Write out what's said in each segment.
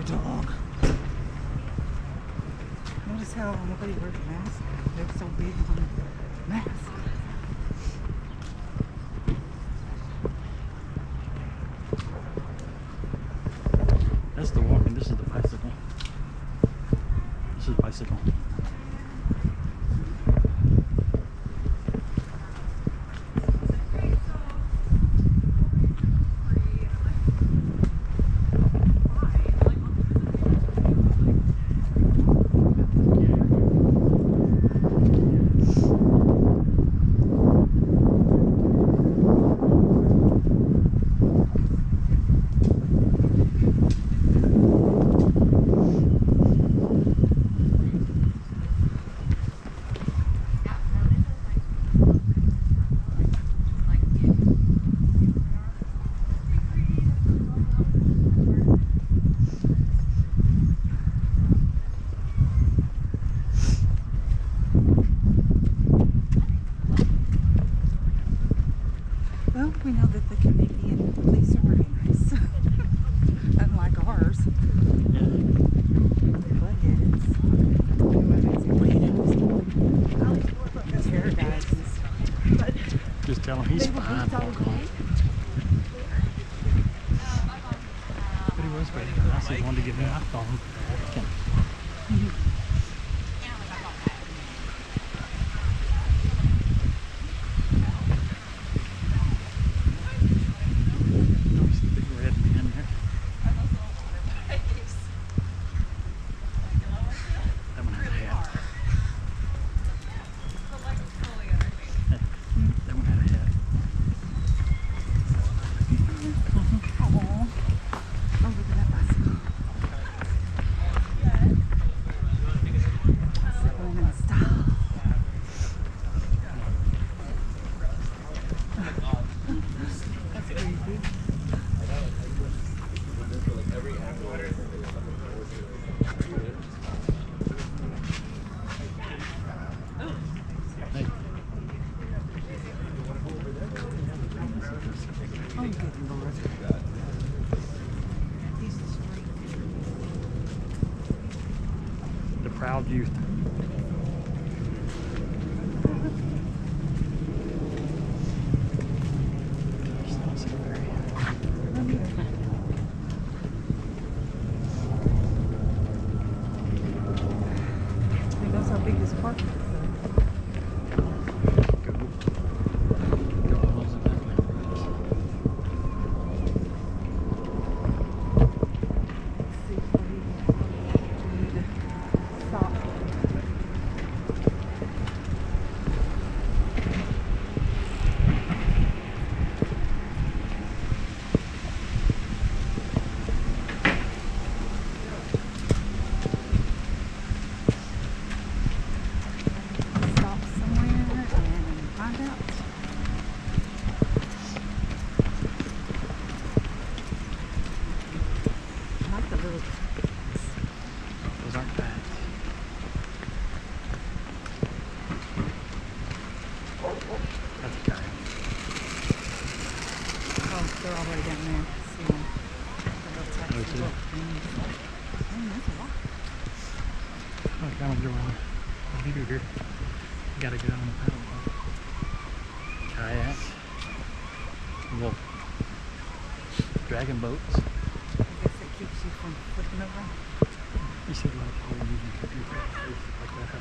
dog. Notice how nobody wears a mask. They're so big on masks. That's the walking. This is the bicycle. This is bicycle. Well, we know that the Canadian police are very nice. Unlike ours. Yeah. His hair guys and stuff. Just tell him he's fine. Walk on. But he was very nice. He wanted to give me my phone. The proud youth. He knows how big this park is. Those aren't bad. That's a guy. Oh, they're all the way down there. See them. The little taxi Oh, boat things. That's a lot. Oh, come on, what do you do here? You gotta get on the paddle boat. Kayak. Little dragon boats. I guess it keeps you from flipping over. You said like we're using computer like that. Huh?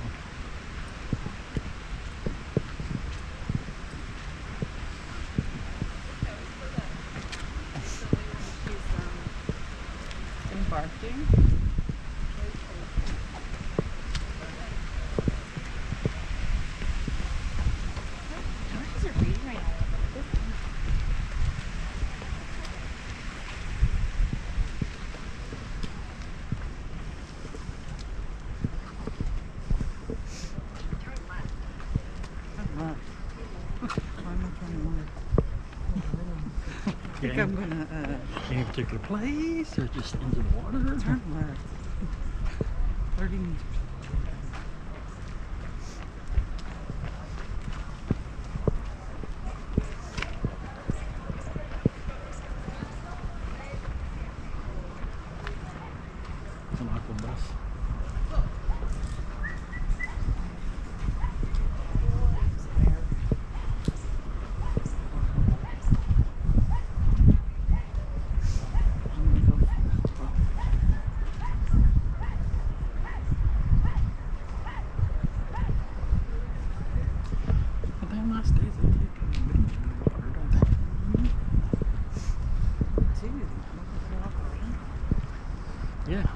Embarking. I think I'm gonna Any particular place or just into the water? turn left. 30 meters. An aqua bus. But they're nice days. They take a bit of water, don't they? Yeah.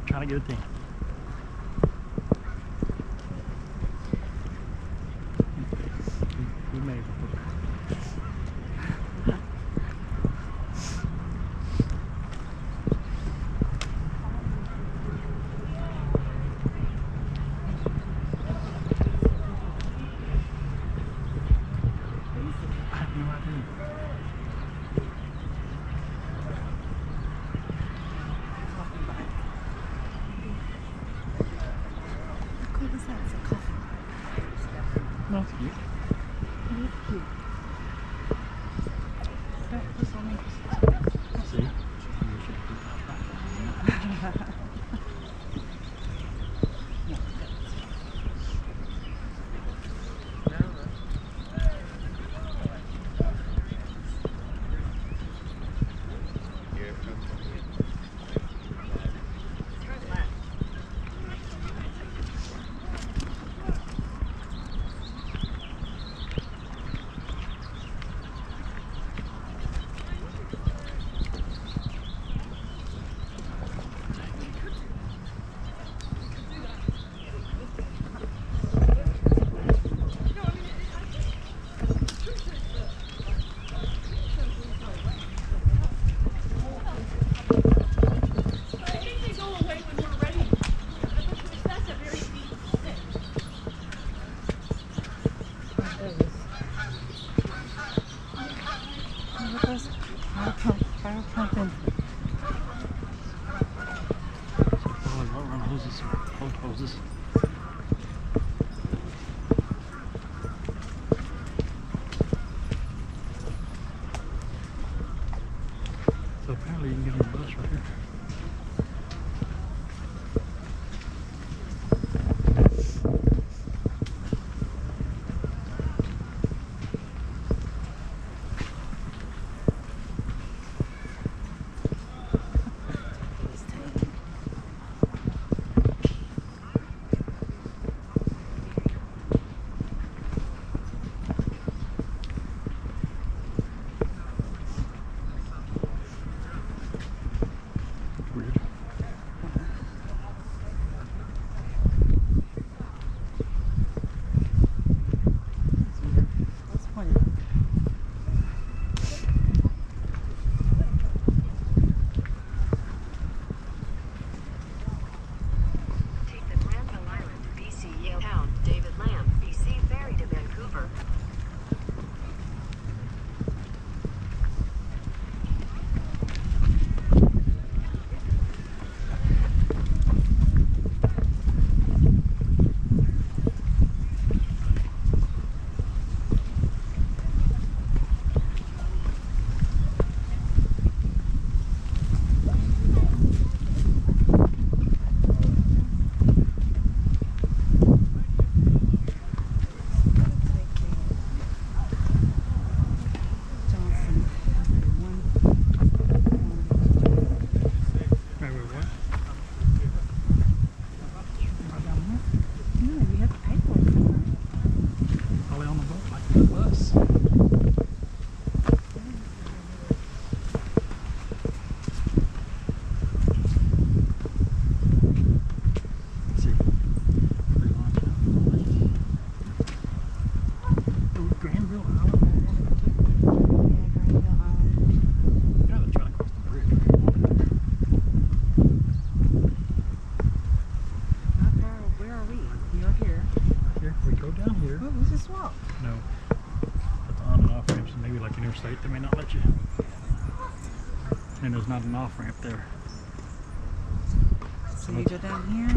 Trying to get it there. We made it. I have no idea. No, it's cute. It is cute. See? Fire pumping. Oh, run hoses. Boat hoses. So apparently you can get on the bus right here. maybe like interstate, they may not let you. And there's not an off ramp there. So you go down here? I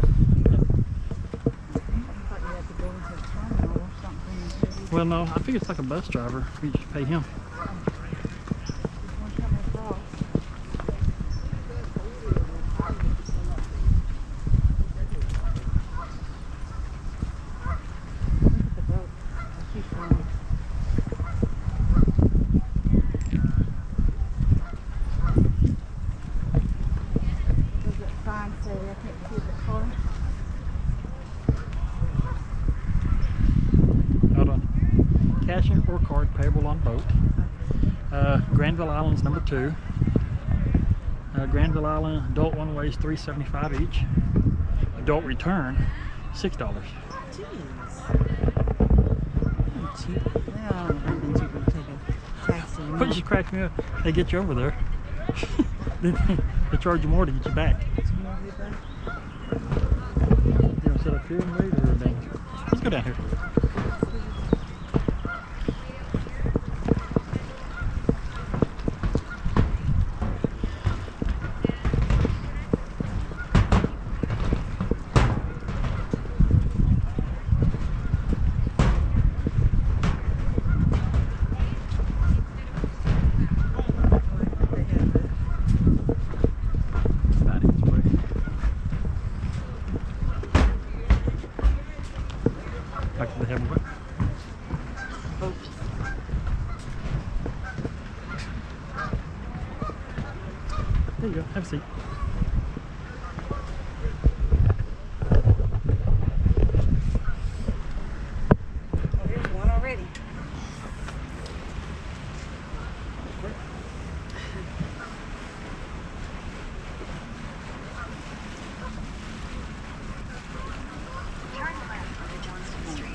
thought you had to go into the terminal or something. Well, no, I think it's like a bus driver. You just pay him. There's one coming across. Look at the boat. I keep going. Does that sign say I can't see the car? Hold on. Cash or card payable on boat. Granville Island's number 2. Granville Island, adult one weighs $3.75 each. Adult return, $6. Jeez. Oh, cheap. Well, it would have been cheaper to take a taxi. But you crack me up. They get you over there. Then they charge you more to get you back. Some more of your back? You want to set up here and wait, or then? Let's go down here. Back to the heaven. Boat. There you go. Have a seat. Oh, here's one already.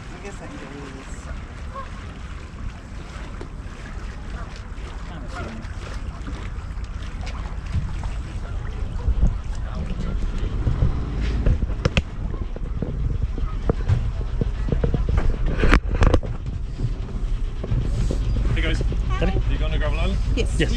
I guess I can go with this. Hey guys. Daddy? You going to Granville Island? Yes. Yes.